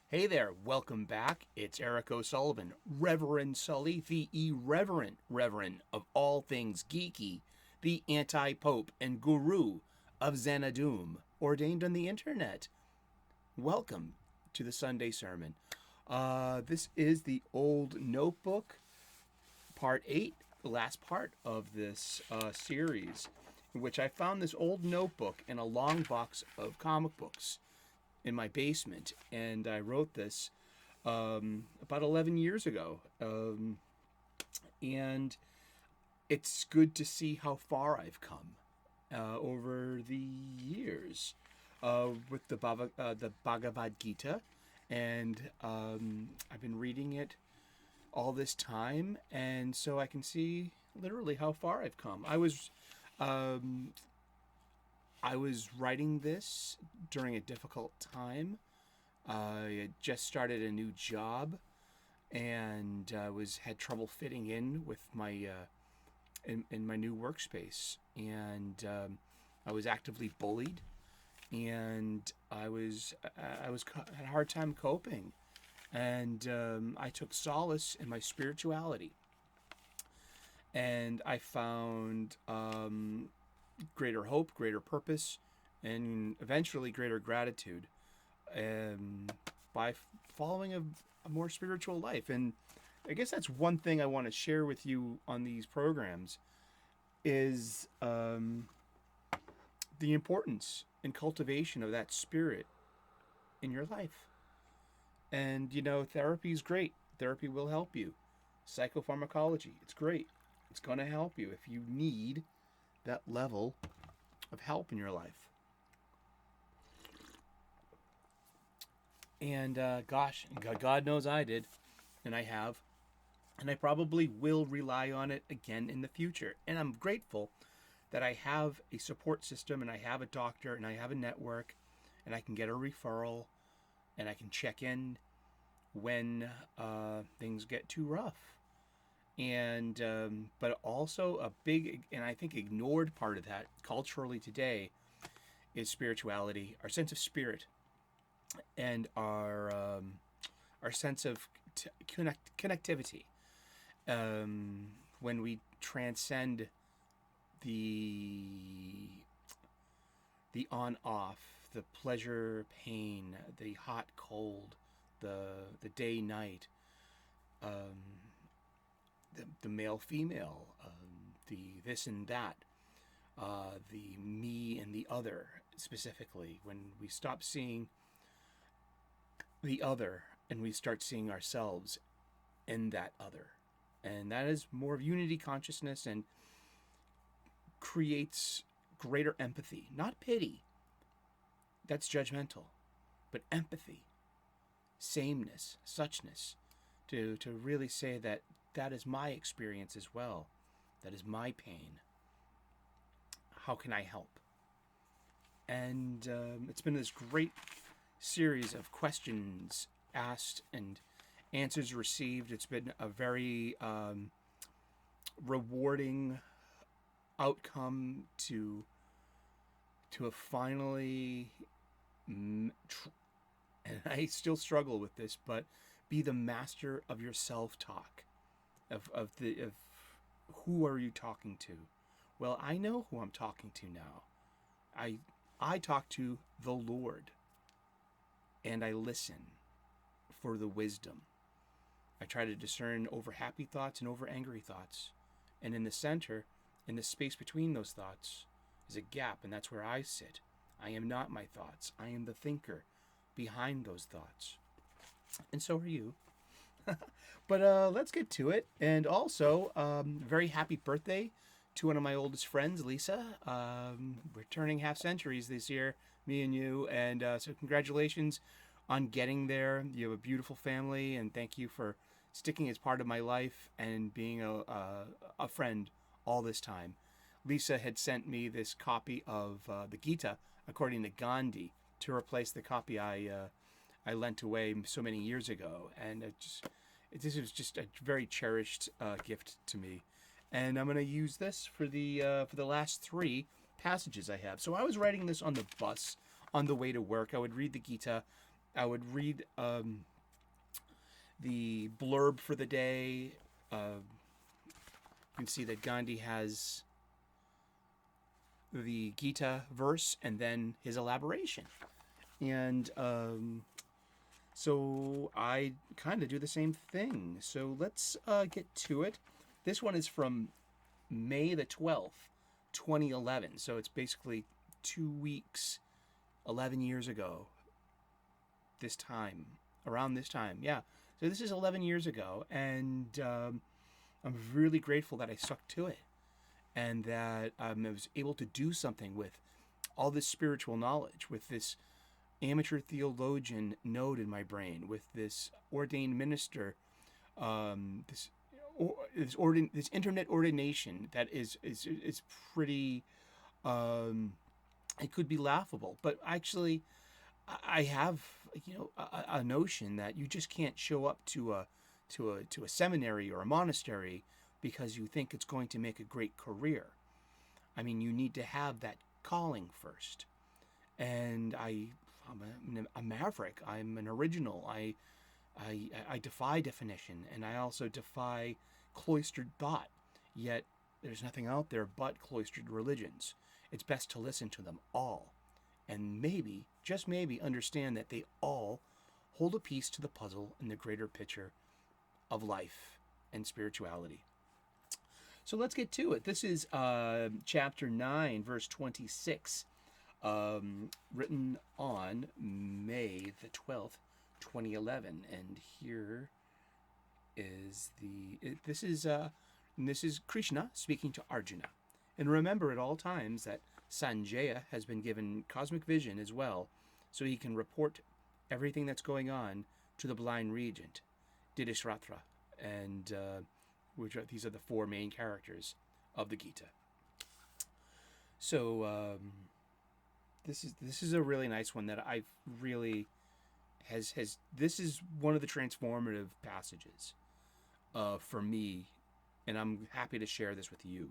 Hey there, welcome back. It's Eric O'Sullivan, Reverend Sully, the irreverent reverend of all things geeky, the anti-pope and guru of Xanadu, ordained on the internet. Welcome to the Sunday sermon. This is the old notebook, part 8, the last part of this series, in which I found this old notebook in a long box of comic books in my basement, and I wrote this about 11 years ago. And it's good to see how far I've come over the years with the Bhagavad Gita, and I've been reading it all this time, and so I can see literally how far I've come. Um, I was writing this during a difficult time. I had just started a new job, and was had trouble fitting in with my in my new workspace, and I was actively bullied, and I had a hard time coping, and I took solace in my spirituality, and I found greater hope, greater purpose, and eventually greater gratitude by following a more spiritual life. And I guess that's one thing I want to share with you on these programs is the importance and cultivation of that spirit in your life. And, therapy is great. Therapy will help you. Psychopharmacology, it's great. It's going to help you if you need that level of help in your life. And gosh, God knows I did, and I have, and I probably will rely on it again in the future. And I'm grateful that I have a support system, and I have a doctor, and I have a network, and I can get a referral, and I can check in when things get too rough. And but also a big and I think ignored part of that culturally today is spirituality, our sense of spirit, and our sense of connectivity. When we transcend the on off, the pleasure pain, the hot cold, the day night, the male female, the this and that, the me and the other, specifically when we stop seeing the other and we start seeing ourselves in that other. And that is more of unity consciousness and creates greater empathy, not pity. That's judgmental, but empathy, sameness, suchness, to really say that that is my experience as well. That is my pain. How can I help? And it's been this great series of questions asked and answers received. It's been a very rewarding outcome to have finally, and I still struggle with this, but be the master of your self-talk, of who are you talking to? Well, I know who I'm talking to now. I talk to the Lord, and I listen for the wisdom. I try to discern over happy thoughts and over angry thoughts. And in the center, in the space between those thoughts, is a gap, and that's where I sit. I am not my thoughts. I am the thinker behind those thoughts. And so are you. But let's get to it. And also, very happy birthday to one of my oldest friends, Lisa. We're turning half centuries this year, me and you. And so congratulations on getting there. You have a beautiful family, and thank you for sticking as part of my life and being a friend all this time. Lisa had sent me this copy of the Gita, according to Gandhi, to replace the copy I lent away so many years ago, and this was just a very cherished gift to me. And I'm going to use this for the last 3 passages I have. So I was writing this on the bus on the way to work. I would read the Gita I would read the blurb for the day. You can see that Gandhi has the Gita verse and then his elaboration. And so I kind of do the same thing. So let's get to it. This one is from May the 12th, 2011. So it's basically 2 weeks, 11 years ago. This time, around this time, yeah. So this is 11 years ago, and I'm really grateful that I stuck to it, and that I was able to do something with all this spiritual knowledge, with this amateur theologian node in my brain, with this ordained minister, this internet ordination that is pretty. It could be laughable, but actually, I have a notion that you just can't show up to a seminary or a monastery because you think it's going to make a great career. I mean, you need to have that calling first. And I'm a maverick. I'm an original. I defy definition, and I also defy cloistered thought. Yet there's nothing out there but cloistered religions. It's best to listen to them all, and maybe, just maybe, understand that they all hold a piece to the puzzle in the greater picture of life and spirituality. So let's get to it. This is chapter 9, verse 26, written on May the 12th, 2011. And here is this is Krishna speaking to Arjuna. And remember at all times that Sanjaya has been given cosmic vision as well, so he can report everything that's going on to the blind regent, Didishratra, and these are the 4 main characters of the Gita. So this is a really nice one that I've really has this is one of the transformative passages for me, and I'm happy to share this with you,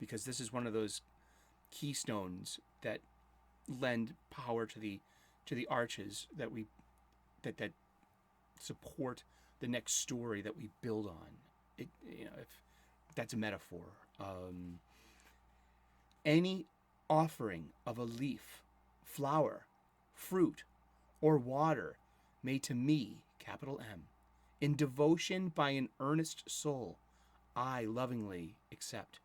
because this is one of those keystones that lend power to the arches that support the next story that we build on. If that's a metaphor. Any offering of a leaf, flower, fruit, or water made to me, capital M, in devotion by an earnest soul, I lovingly accept.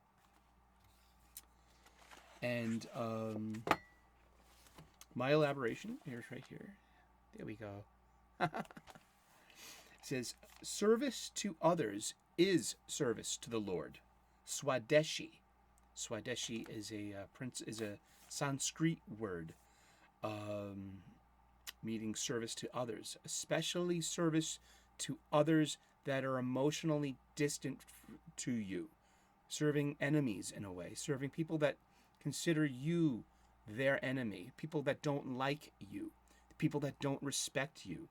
And my elaboration, here's right here. There we go. It says, service to others is service to the Lord. Swadeshi. Swadeshi is a Sanskrit word meaning service to others, especially service to others that are emotionally distant to you. Serving enemies in a way, serving people that consider you their enemy, people that don't like you, people that don't respect you.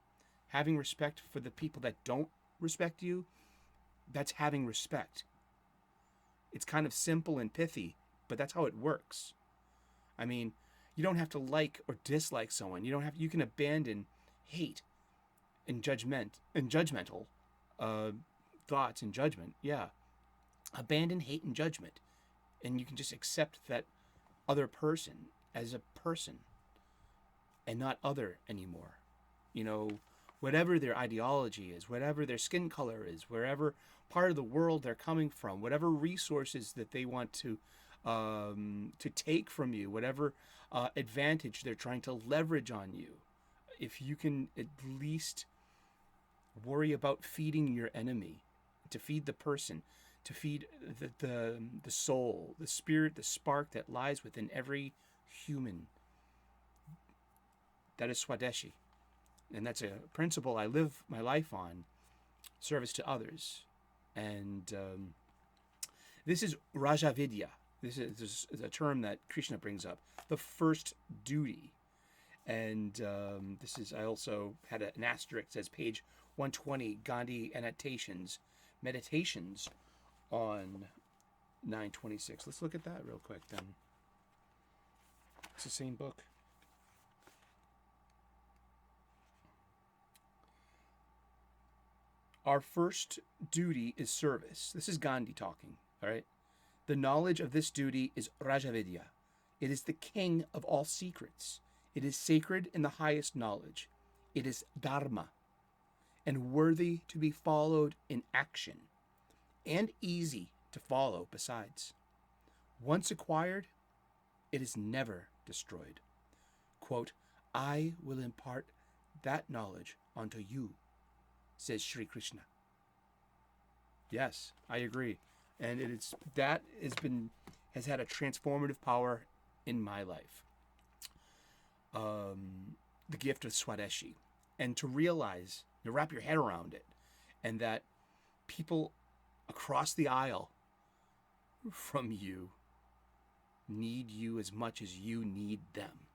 Having respect for the people that don't respect you, that's having respect. It's kind of simple and pithy, but that's how it works. I mean, you don't have to like or dislike someone. You can abandon hate and judgmental thoughts and judgment. Yeah. Abandon hate and judgment, and you can just accept that other person as a person and not other anymore. Whatever their ideology is, whatever their skin color is, wherever part of the world they're coming from, whatever resources that they want to take from you, whatever advantage they're trying to leverage on you, if you can at least worry about feeding your enemy, to feed the person, to feed the soul, the spirit, the spark that lies within every human. That is Swadeshi. And that's a principle I live my life on, service to others. And this is Rajavidya. This is a term that Krishna brings up, the first duty. And I also had an asterisk, says page 120, Gandhi Meditations on 926. Let's look at that real quick then. It's the same book. Our first duty is service. This is Gandhi talking, all right? The knowledge of this duty is Rajavidya. It is the king of all secrets. It is sacred in the highest knowledge. It is dharma and worthy to be followed in action and easy to follow besides. Once acquired, it is never destroyed. Quote, I will impart that knowledge unto you, says Sri Krishna. Yes, I agree. And that has had a transformative power in my life. The gift of Swadeshi. And to realize, to wrap your head around it, and that people across the aisle from you need you as much as you need them.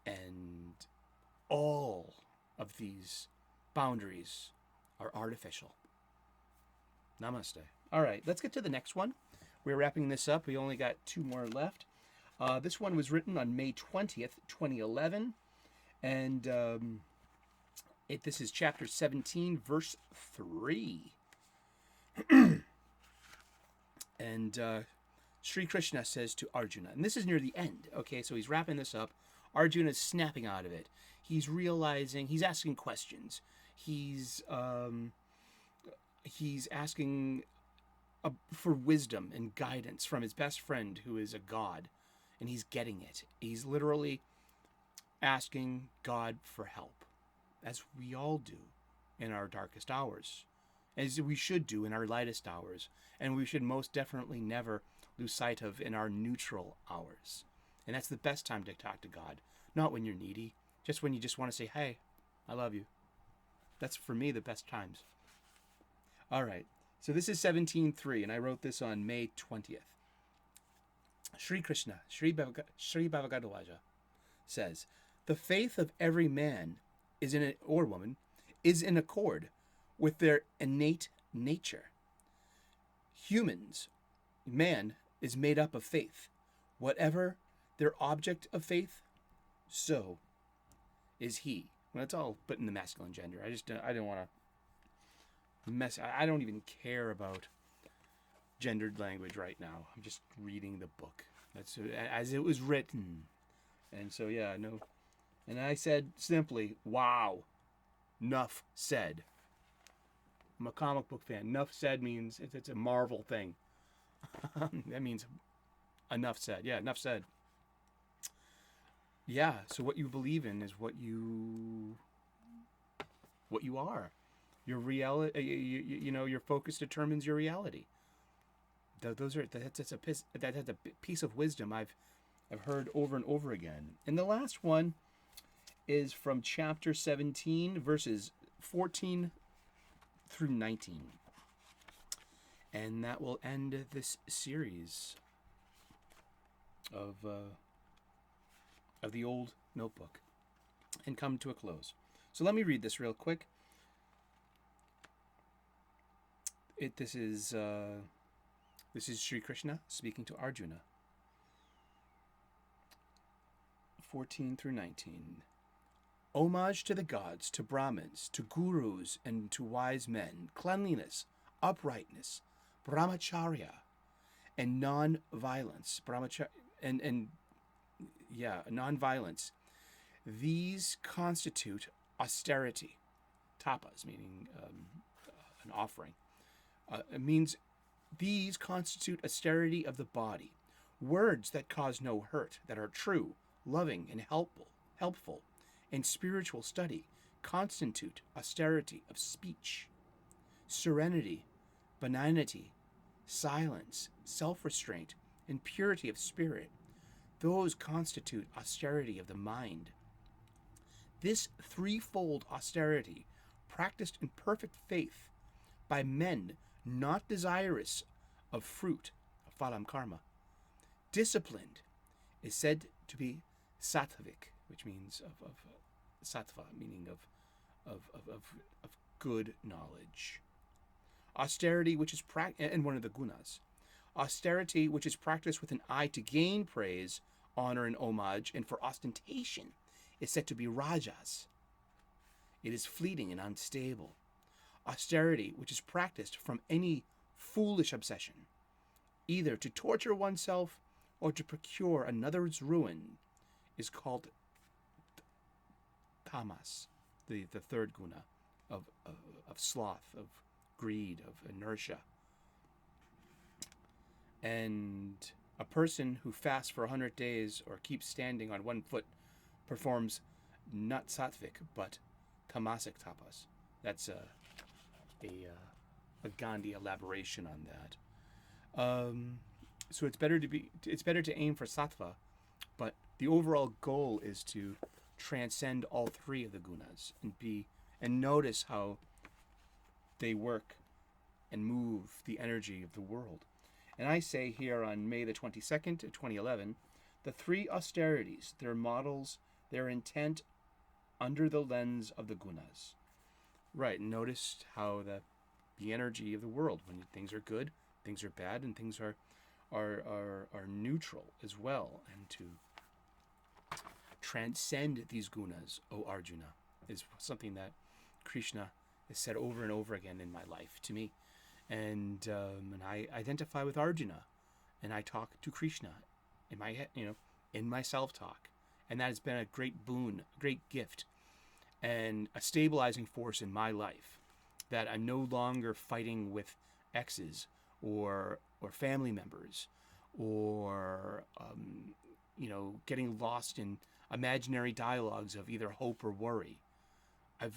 And all of these boundaries are artificial. Namaste. All right, let's get to the next one. We're wrapping this up. We only got 2 more left. This one was written on May 20th, 2011. And this is chapter 17, verse 3. And Sri Krishna says to Arjuna, and this is near the end, okay, so he's wrapping this up. Arjuna is snapping out of it. He's realizing, he's asking questions. He's asking for wisdom and guidance from his best friend, who is a god, and he's getting it. He's literally asking God for help, as we all do in our darkest hours, as we should do in our lightest hours, and we should most definitely never lose sight of in our neutral hours. And that's the best time to talk to God, not when you're needy, just when you just want to say, hey, I love you. That's, for me, the best times. All right, so this is 17.3, and I wrote this on May 20th. Sri Krishna, Sri Bhagavadgita says, the faith of every man or woman is in accord with their innate nature. Man is made up of faith. Whatever their object of faith, so is he. Well, it's all put in the masculine gender. I didn't want to mess. I don't even care about gendered language right now. I'm just reading the book. That's as it was written. And so, yeah, no. And I said simply, wow, nuff said. I'm a comic book fan. Nuff said means it's a Marvel thing. That means enough said. Yeah, enough said. Yeah, so what you believe in is what you are. Your reality, your focus determines your reality. That's a piece of wisdom I've heard over and over again. And the last one is from chapter 17, verses 14 through 19. And that will end this series of the old notebook and come to a close. So let me read this real quick. This is Sri Krishna speaking to Arjuna. 14 through 19. Homage to the gods, to Brahmins, to gurus, and to wise men, cleanliness, uprightness, brahmacharya, and non-violence. Non-violence. These constitute austerity. Tapas, meaning an offering. It means these constitute austerity of the body. Words that cause no hurt, that are true, loving, and helpful, and spiritual study constitute austerity of speech. Serenity, benignity, silence, self-restraint, and purity of spirit, those constitute austerity of the mind. This threefold austerity, practiced in perfect faith by men not desirous of fruit, of phalam karma, disciplined, is said to be sattvic, which means of sattva, meaning of good knowledge. Austerity, which is and one of the gunas. Austerity, which is practiced with an eye to gain praise, honor, and homage, and for ostentation, is said to be rajas. It is fleeting and unstable. Austerity, which is practiced from any foolish obsession, either to torture oneself or to procure another's ruin, is called tamas, the third guna of sloth, of greed, of inertia. And a person who fasts for 100 days or keeps standing on one foot performs not sattvic, but tamasic tapas. That's a Gandhi elaboration on that. So it's better to aim for sattva, but the overall goal is to transcend all three of the gunas and notice how they work and move the energy of the world. And I say here on May the 22nd, 2011, the three austerities, their models, their intent under the lens of the gunas. Right, notice how the energy of the world, when things are good, things are bad, and things are neutral as well. And to transcend these gunas, O Arjuna, is something that Krishna has said over and over again in my life to me. And I identify with Arjuna, and I talk to Krishna in my head, in my self-talk, and that has been a great boon, a great gift, and a stabilizing force in my life. That I'm no longer fighting with exes or family members, or getting lost in imaginary dialogues of either hope or worry. I've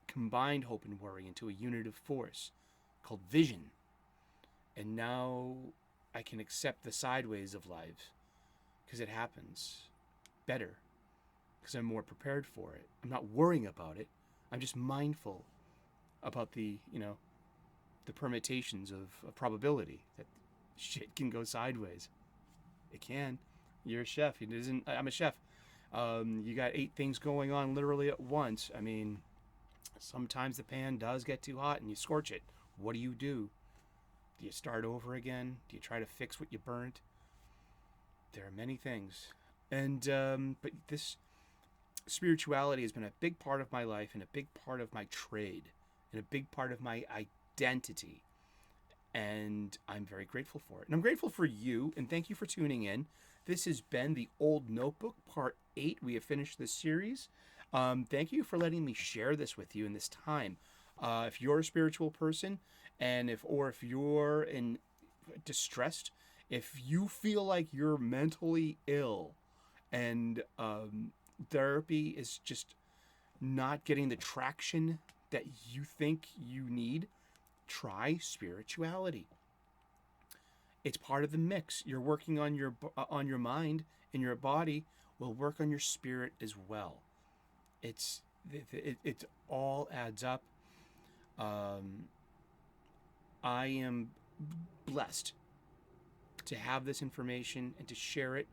combined hope and worry into a unitive force called vision. And now I can accept the sideways of life because it happens better, because I'm more prepared for it. I'm not worrying about it. I'm just mindful about the permutations of probability that shit can go sideways. It can. You're a chef. I'm a chef. You got 8 things going on literally at once. I mean, sometimes the pan does get too hot and you scorch it. What do? Do you start over again? Do you try to fix what you burnt? There are many things. And but this spirituality has been a big part of my life and a big part of my trade and a big part of my identity. And I'm very grateful for it. And I'm grateful for you, and thank you for tuning in. This has been the Old Notebook, Part 8. We have finished this series. Thank you for letting me share this with you in this time. If you're a spiritual person, and if you're distressed, if you feel like you're mentally ill, and therapy is just not getting the traction that you think you need, try spirituality. It's part of the mix. You're working on your mind, and your body will work on your spirit as well. It all adds up. I am blessed to have this information and to share it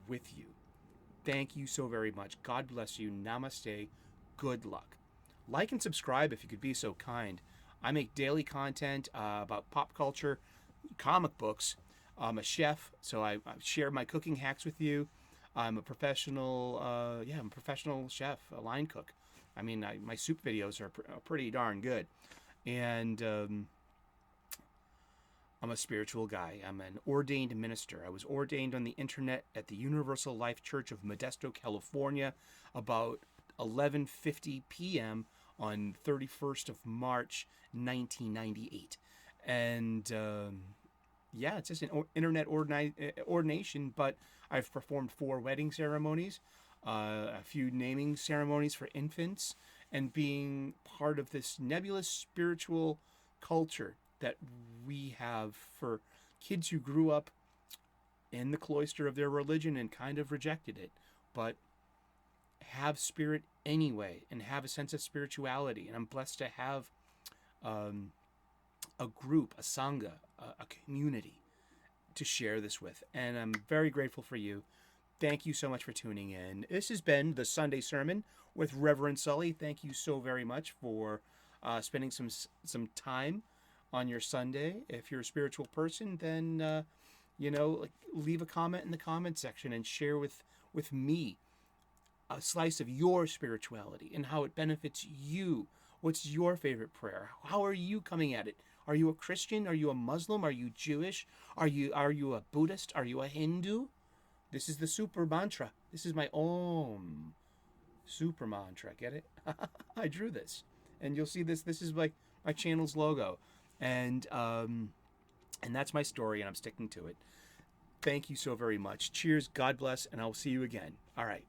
with you. Thank you so very much. God bless you. Namaste. Good luck. Like and subscribe if you could be so kind. I make daily content about pop culture, comic books. I'm a chef, so I share my cooking hacks with you. I'm a professional, I'm a professional chef, a line cook. I mean, my soup videos are pretty darn good. And I'm a spiritual guy. I'm an ordained minister. I was ordained on the internet at the Universal Life Church of Modesto, California, about 11:50 p.m. on 31st of March, 1998. And it's just an internet ordination, but I've performed 4 wedding ceremonies, a few naming ceremonies for infants, and being part of this nebulous spiritual culture that we have for kids who grew up in the cloister of their religion and kind of rejected it, but have spirit anyway and have a sense of spirituality. And I'm blessed to have a group, a sangha, a community to share this with. And I'm very grateful for you. Thank you so much for tuning in. This has been the Sunday Sermon with Reverend Sully. Thank you so very much for spending some time on your Sunday. If you're a spiritual person, then leave a comment in the comment section and share with me a slice of your spirituality and how it benefits you, What's your favorite prayer? How are you coming at it? Are you a Christian? Are you a Muslim? Are you Jewish? Are you a Buddhist? Are you a Hindu? This is the super mantra. This is my Om super mantra. Get it? I drew this, and you'll see this. This is like my channel's logo, and that's my story, and I'm sticking to it. Thank you so very much. Cheers. God bless, and I'll see you again. All right.